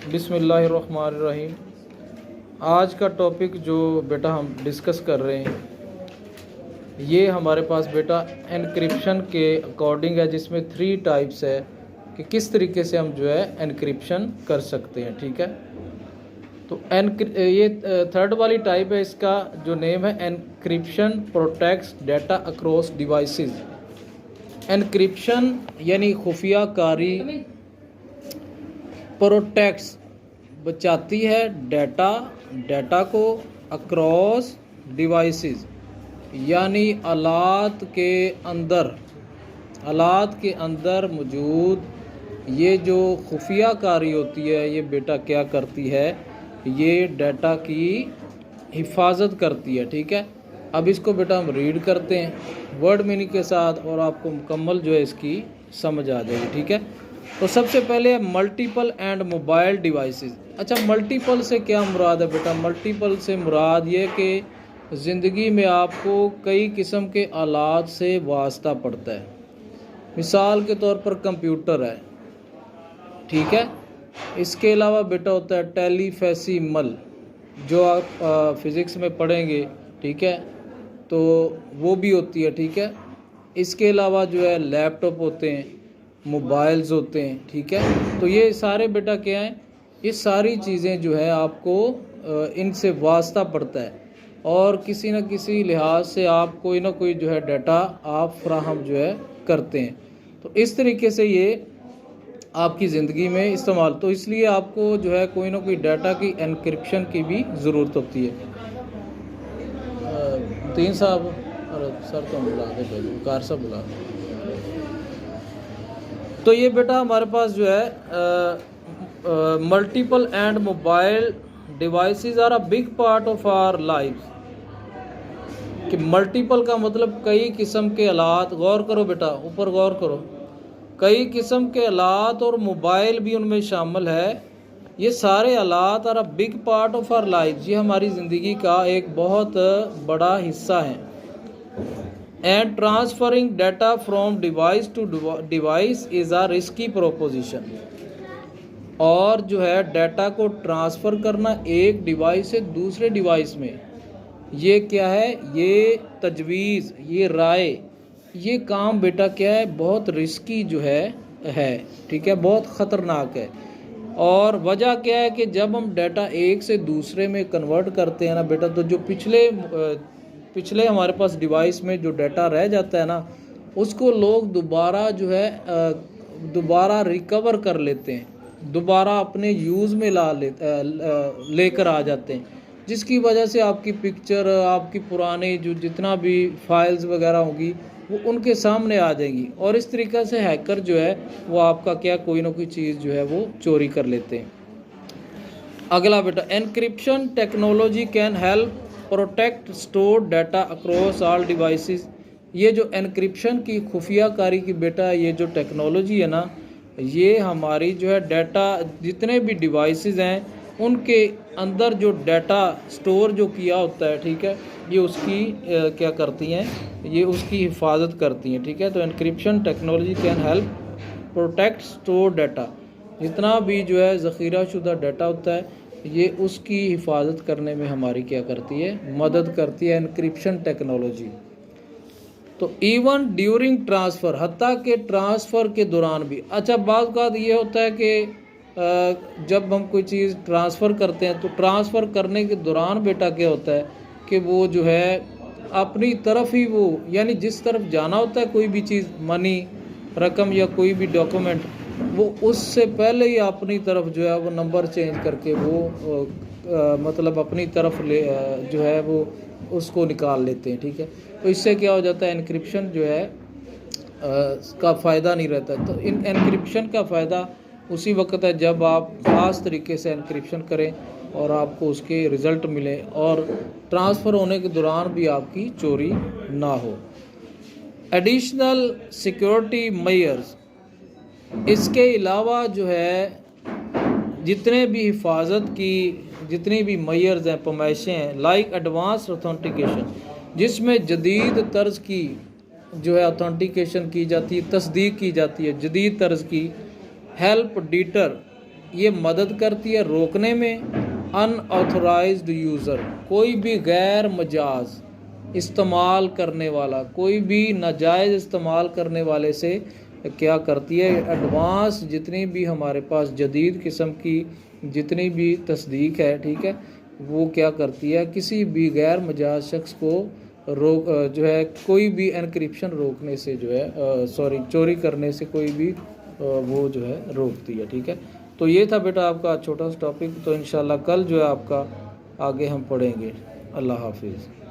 बिस्मिल्लाहिर्रहमानिर्रहीम। आज का टॉपिक जो बेटा हम डिस्कस कर रहे हैं ये हमारे पास बेटा एनक्रिप्शन के अकॉर्डिंग है, जिसमें 3 टाइप्स है कि किस तरीके से हम जो है एनक्रिप्शन कर सकते हैं। ठीक है, तो ये थर्ड वाली टाइप है, इसका जो नेम है encryption protects data across devices. Encryption यानी खुफिया कारी, प्रोटेक्ट्स बचाती है डाटा को अक्रॉस डिवाइसेस, यानी आलात के अंदर मौजूद ये जो खुफिया कारी होती है, ये बेटा क्या करती है, ये डाटा की हिफाजत करती है। ठीक है, अब इसको बेटा हम रीड करते हैं वर्ड मीनिंग के साथ और आपको मुकम्मल जो है इसकी समझ आ जाएगी। ठीक है, तो सबसे पहले मल्टीपल एंड मोबाइल डिवाइसेस। अच्छा, मल्टीपल से क्या मुराद है बेटा? मल्टीपल से मुराद ये कि ज़िंदगी में आपको कई किस्म के आलात से वास्ता पड़ता है। मिसाल के तौर पर कंप्यूटर है, ठीक है। इसके अलावा बेटा होता है टेलीफेसिमल, जो आप फिज़िक्स में पढ़ेंगे, ठीक है, तो वो भी होती है। ठीक है, इसके अलावा जो है लैपटॉप होते हैं, मोबाइल्स होते हैं। ठीक है, तो ये सारे बेटा क्या हैं, ये सारी चीज़ें जो है आपको इनसे वास्ता पड़ता है और किसी न किसी लिहाज से आप कोई ना कोई जो है डाटा आप फ्राहम जो है करते हैं। तो इस तरीके से ये आपकी ज़िंदगी में इस्तेमाल, तो इसलिए आपको जो है कोई ना कोई डाटा की एनक्रिप्शन की भी ज़रूरत होती है। तीन साहब और सर तो बुला दे, पहले कार साहब बुला दे। तो ये बेटा हमारे पास जो है multiple and mobile devices are a big part of our life. कि मल्टीपल का मतलब कई किस्म के आलात, गौर करो बेटा, ऊपर गौर करो, कई किस्म के आलात और मोबाइल भी उनमें शामिल है। ये सारे आलात are a big part of our life, ये हमारी ज़िंदगी का एक बहुत बड़ा हिस्सा है। And transferring data from device to device is a risky proposition. और जो है डाटा को ट्रांसफ़र करना एक डिवाइस से दूसरे डिवाइस में, ये क्या है, ये तजवीज़, ये राय, ये काम बेटा क्या है, बहुत रिस्की जो है। ठीक है, बहुत ख़तरनाक है। और वजह क्या है कि जब हम डाटा एक से दूसरे में कन्वर्ट करते हैं ना बेटा, तो जो पिछले हमारे पास डिवाइस में जो डाटा रह जाता है ना, उसको लोग दोबारा जो है दोबारा रिकवर कर लेते हैं, दोबारा अपने यूज़ में लेकर आ जाते हैं, जिसकी वजह से आपकी पिक्चर, आपकी पुरानी जो जितना भी फाइल्स वगैरह होंगी वो उनके सामने आ जाएंगी। और इस तरीक़े से हैकर जो है वो आपका क्या कोई ना कोई चीज़ जो है वो चोरी कर लेते हैं। अगला बेटा, encryption technology can help protect store data across all devices. ये जो एनक्रिप्शन की खुफिया कारी की बेटा ये जो टेक्नोलॉजी है ना, ये हमारी जो है डाटा जितने भी डिवाइसेस हैं उनके अंदर जो डाटा स्टोर जो किया होता है, ठीक है, ये उसकी क्या करती हैं, ये उसकी हिफाजत करती हैं। ठीक है, तो encryption technology can help protect store data, जितना भी जो है ज़ख़ीरा शुदा डाटा होता है ये उसकी हिफाजत करने में हमारी क्या करती है, मदद करती है एनक्रिप्शन टेक्नोलॉजी। तो इवन ड्यूरिंग ट्रांसफ़र, हत्ता के ट्रांसफ़र के दौरान भी। अच्छा, बाज़ बात ये होता है कि जब हम कोई चीज़ ट्रांसफ़र करते हैं तो ट्रांसफ़र करने के दौरान बेटा क्या होता है कि वो जो है अपनी तरफ ही वो, यानी जिस तरफ जाना होता है कोई भी चीज़, मनी, रकम या कोई भी डॉक्यूमेंट, वो उससे पहले ही अपनी तरफ जो है वो नंबर चेंज करके वो मतलब अपनी तरफ जो है वो उसको निकाल लेते हैं। ठीक है, तो इससे क्या हो जाता है, एनक्रिप्शन जो है का फ़ायदा नहीं रहता। तो इन एनक्रिप्शन का फ़ायदा उसी वक्त है जब आप ख़ास तरीके से एनक्रिप्शन करें और आपको उसके रिज़ल्ट मिले और ट्रांसफ़र होने के दौरान भी आपकी चोरी ना हो। एडिशनल सिक्योरिटी मेजर्स, इसके अलावा जो है जितने भी हिफाजत की जितनी भी मेजर्स हैं, पैमाइशें हैं, लाइक एडवांस ऑथेंटिकेशन, जिसमें जदीद तर्ज की जो है ऑथेंटिकेशन की जाती है, तस्दीक की जाती है जदीद तर्ज की। हेल्प डिटर ये मदद करती है रोकने में अनऑथोराइज्ड यूज़र, कोई भी गैर मजाज इस्तेमाल करने वाला, कोई भी नाजायज़ इस्तेमाल करने वाले से क्या करती है, एडवांस जितनी भी हमारे पास जदीद किस्म की जितनी भी तस्दीक है, ठीक है, वो क्या करती है, किसी भी गैर मजाज शख्स को रोक जो है कोई भी एनक्रिप्शन रोकने से जो है चोरी करने से कोई भी वो जो है रोकती है। ठीक है, तो ये था बेटा आपका छोटा सा टॉपिक। तो इंशाल्लाह कल जो है आपका आगे हम पढ़ेंगे। अल्लाह हाफिज़।